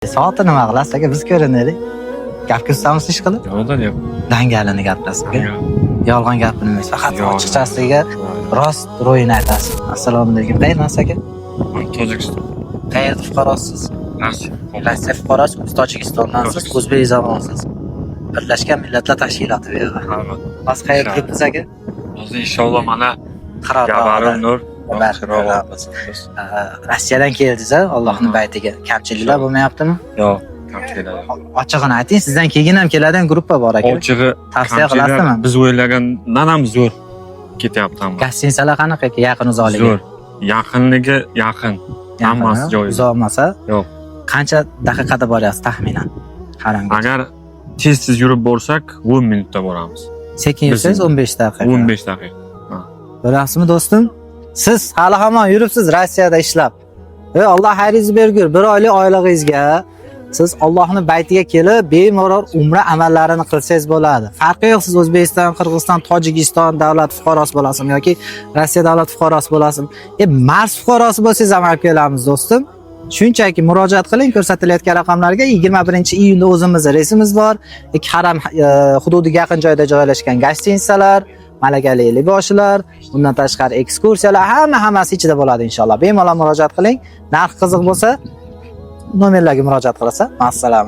Soati nima qilasiz aka, biz ko'rinaylik. Gapga ustamiz ish qilib. Yo'q. Dangalini gapirasiz. Yolg'on gapirmaysiz. Faqat ochiqchasiga rost ro'yini aytasiz. Assalomu alaykum. Qayerdan aka? Tojikiston. Qayerda fuqarosiz? Rossiya. Rossiya fuqarosi, Tojikistondansiz, o'zbek zamonsiz. Birlashgan Millatlar Tashkiloti bu yerda. Hozir qayerga ketdingiz aka? Hozir inshaalloh mana Qaror. Nur Rossiyadan keldingiz, Allohning baytiga. Kamchiliklar bo'lmayaptimi? yo'q, kamchiliklar. Ochig'ini ayting, sizdan keyin ham keladigan gruppa bor aka. Ochig'i Tavsiya qilasizmi? Biz o'ylagandan ham zo'r ketyapti hamma. Gostinsalar qanaqa aka, yaqin uzoqligi? Zo'r. Yaqinligi yaqin. Hammasi joyida. Uzoq bo'lmasa? Yo'q. Qancha daqiqada boryapsiz taxminan? Haramga. Agar tez yurib borsak, 10 minutda boramiz. Sekin yursangiz 15 daqiqa. 15 daqiqa. Bilasizmi do'stim? Siz hali hamon yuribsiz Rossiyada ishlab. Alloh xayringizni bergur. Bir oylik oylig'ingizga siz Allohning baytiga kelib, bemalol umra amallarini qilsangiz bo'ladi. Farqi yo'q, siz O'zbekiston, Qirg'iziston, Tojikiston davlat fuqarosi bo'lasizmi yoki Rossiya davlat fuqarosi bo'lasizmi? Mars fuqarosi bo'lsangiz ham olib kelamiz do'stim. Shunchaki murojaat qiling, ko'rsatilayotgan raqamlarga. 21-iyunda o'zimizning reysimiz bor. Haram hududiga yaqin joyda joylashgan gostinsalar, malakali liboslar, bundan tashqari ekskursiyalar, hammasi ichida bo'ladi inshaalloh. Bemalol murojaat qiling. Narx qiziq bo'lsa, nomerlarga murojaat qilasiz. Assalom.